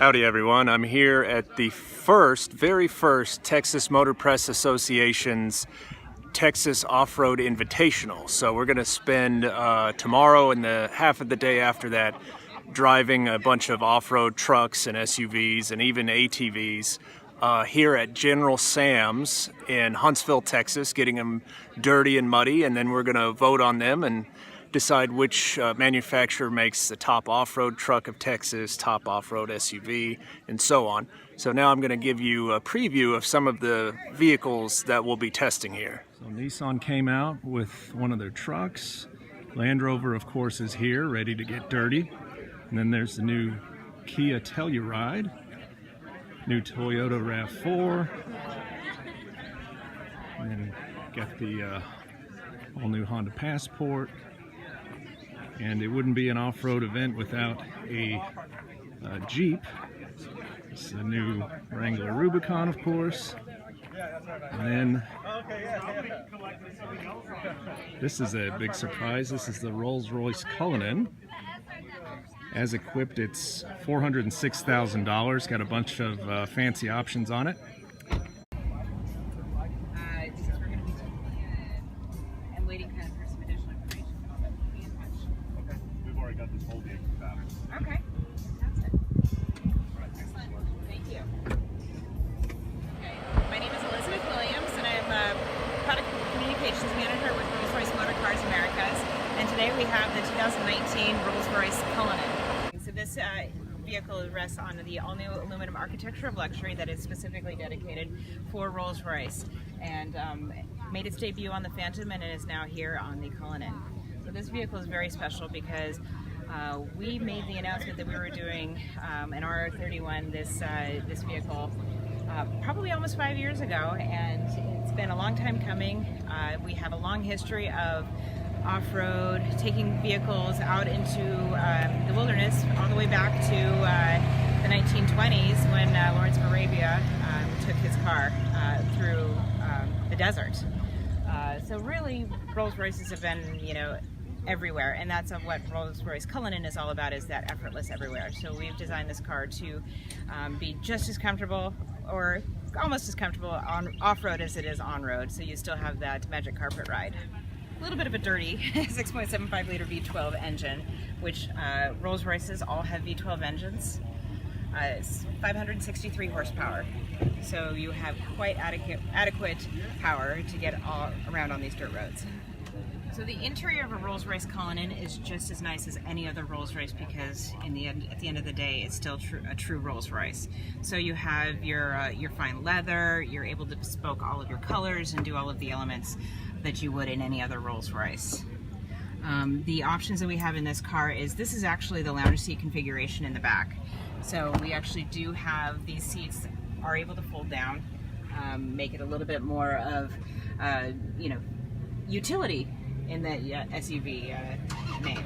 Howdy everyone, I'm here at the very first Texas Motor Press Association's Texas Off-Road Invitational. So we're going to spend tomorrow and the half of the day after that driving a bunch of off-road trucks and SUVs and even ATVs here at General Sam's in Huntsville, Texas, getting them dirty and muddy, and then we're going to vote on them and decide which manufacturer makes the top off-road truck of Texas, top off-road SUV, and so on. So now I'm going to give you a preview of some of the vehicles that we'll be testing here. So Nissan came out with one of their trucks. Land Rover, of course, is here, ready to get dirty. And then there's the new Kia Telluride, new Toyota RAV4, and then got the all-new Honda Passport. And it wouldn't be an off-road event without a Jeep. This is a new Wrangler Rubicon, of course. And then this is a big surprise. This is the Rolls-Royce Cullinan. As equipped, it's $406,000. Got a bunch of fancy options on it. I'm waiting for some additional information. Okay, we've already got this whole vehicle covered. Okay, fantastic. Excellent. Thank you. Okay, my name is Elizabeth Williams, and I'm a product communications manager with Rolls-Royce Motor Cars Americas. And today we have the 2019 Rolls-Royce Cullinan. So this vehicle rests on the all-new aluminum architecture of luxury that is specifically dedicated for Rolls-Royce, and made its debut on the Phantom and it is now here on the Cullinan. So this vehicle is very special because we made the announcement that we were doing an R31, this vehicle, probably almost 5 years ago, and it's been a long time coming. We have a long history of off-road, taking vehicles out into the wilderness all the way back to the 1920s when Lawrence of Arabia took his car through the desert. So really, Rolls-Royces have been, everywhere, and that's what Rolls-Royce Cullinan is all about, is that effortless everywhere. So we've designed this car to be just as comfortable, or almost as comfortable on off-road as it is on-road, so you still have that magic carpet ride. A little bit of a dirty 6.75 liter V12 engine, which Rolls-Royces all have V12 engines. It's 563 horsepower, so you have quite adequate power to get all around on these dirt roads. So the interior of a Rolls-Royce Cullinan is just as nice as any other Rolls-Royce, because at the end of the day, it's still a true Rolls-Royce. So you have your fine leather. You're able to bespoke all of your colors and do all of the elements that you would in any other Rolls-Royce. The options that we have in this car is, this is actually the lounge seat configuration in the back. So we actually do have these seats are able to fold down, make it a little bit more of utility in the SUV name.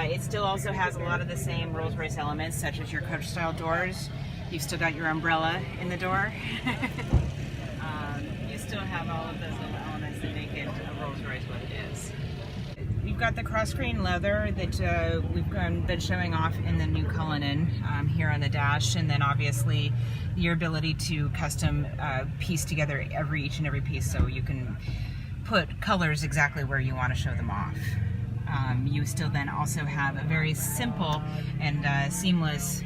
It still also has a lot of the same Rolls-Royce elements, such as your coach style doors. You've still got your umbrella in the door. You still have all of those little elements that make it a Rolls-Royce what it is. We've got the cross-grain leather that we've been showing off in the new Cullinan here on the dash, and then obviously your ability to custom piece together each and every piece, so you can put colors exactly where you want to show them off. You still then also have a very simple and seamless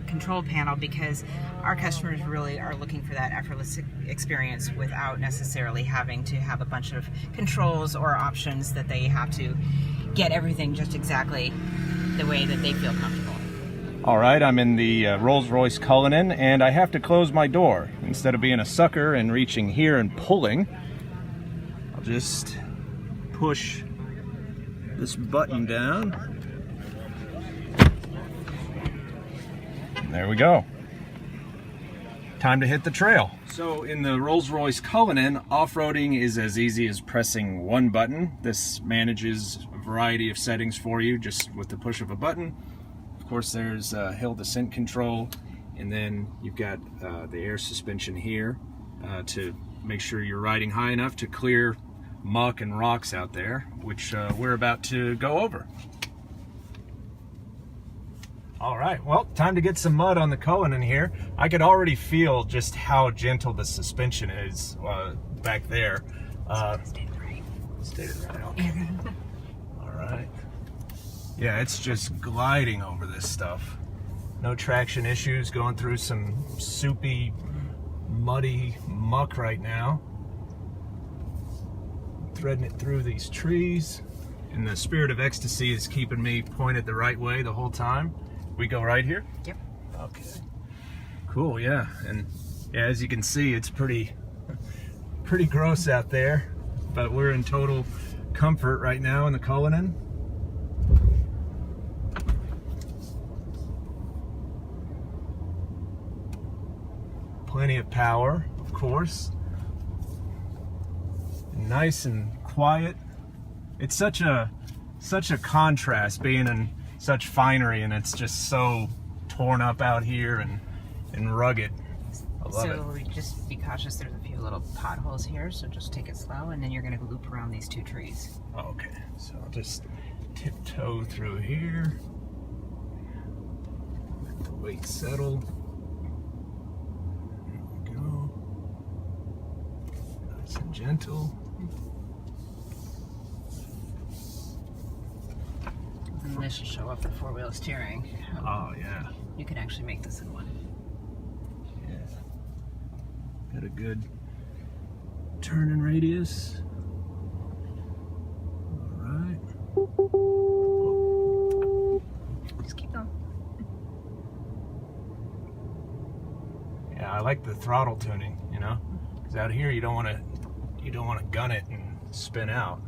control panel, because our customers really are looking for that effortless experience without necessarily having to have a bunch of controls or options that they have to get everything just exactly the way that they feel comfortable. All right, I'm in the Rolls-Royce Cullinan, and I have to close my door. Instead of being a sucker and reaching here and pulling, I'll just push this button down. And there we go. Time to hit the trail. So in the Rolls-Royce Cullinan, off-roading is as easy as pressing one button. This manages a variety of settings for you just with the push of a button. Of course, there's hill descent control, and then you've got the air suspension here to make sure you're riding high enough to clear muck and rocks out there, which we're about to go over. All right, well, time to get some mud on the Cullinan here. I could already feel just how gentle the suspension is back there. Stay right. Stay right, okay. All right. Yeah, it's just gliding over this stuff. No traction issues, going through some soupy, muddy muck right now. Threading it through these trees. And the spirit of ecstasy is keeping me pointed the right way the whole time. We go right here? Yep. Okay. Cool, yeah. And yeah, as you can see, it's pretty gross out there, but we're in total comfort right now in the Cullinan. Plenty of power, of course. Nice and quiet. It's such a contrast being in such finery, and it's just so torn up out here and rugged. I love it. So just be cautious, there's a few little potholes here, so just take it slow, and then you're going to loop around these two trees. Okay, so I'll just tiptoe through here. Let the weight settle. There we go. Nice and gentle. And this should show up the four-wheel steering. Oh, yeah. You can actually make this in one. Yeah. Got a good turning radius. All right. Just keep going. Yeah, I like the throttle tuning, you know, because out here you don't want to gun it and spin out.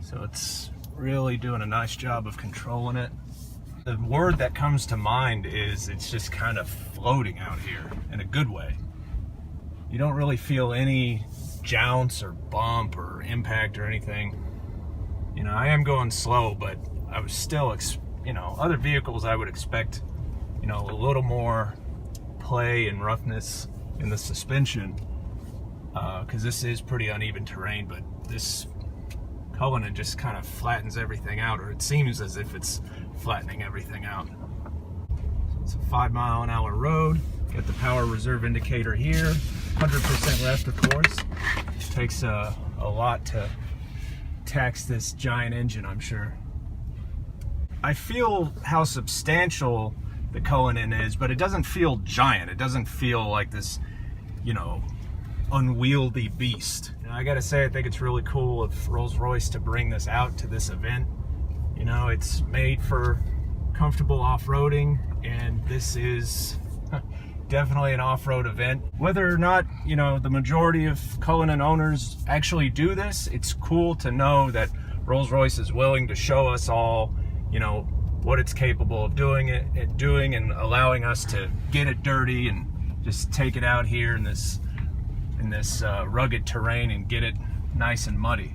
So it's really doing a nice job of controlling it. The word that comes to mind is it's just kind of floating out here in a good way. You don't really feel any jounce or bump or impact or anything. You know, I am going slow, but I was still, you know, other vehicles I would expect, you know, a little more play and roughness in the suspension, because this is pretty uneven terrain, but this Cullinan just kind of flattens everything out, or it seems as if it's flattening everything out. So it's a 5-mile-an-hour road. Got the power reserve indicator here. 100% left, of course. Takes a lot to tax this giant engine, I'm sure. I feel how substantial the Cullinan is, but it doesn't feel giant. It doesn't feel like this, you know, unwieldy beast. You know, I gotta say, I think it's really cool of Rolls-Royce to bring this out to this event. You know, it's made for comfortable off-roading, and this is definitely an off-road event. Whether or not, you know, the majority of Cullinan owners actually do this, it's cool to know that Rolls-Royce is willing to show us all, you know, what it's capable of doing and allowing us to get it dirty and just take it out here in this rugged terrain and get it nice and muddy.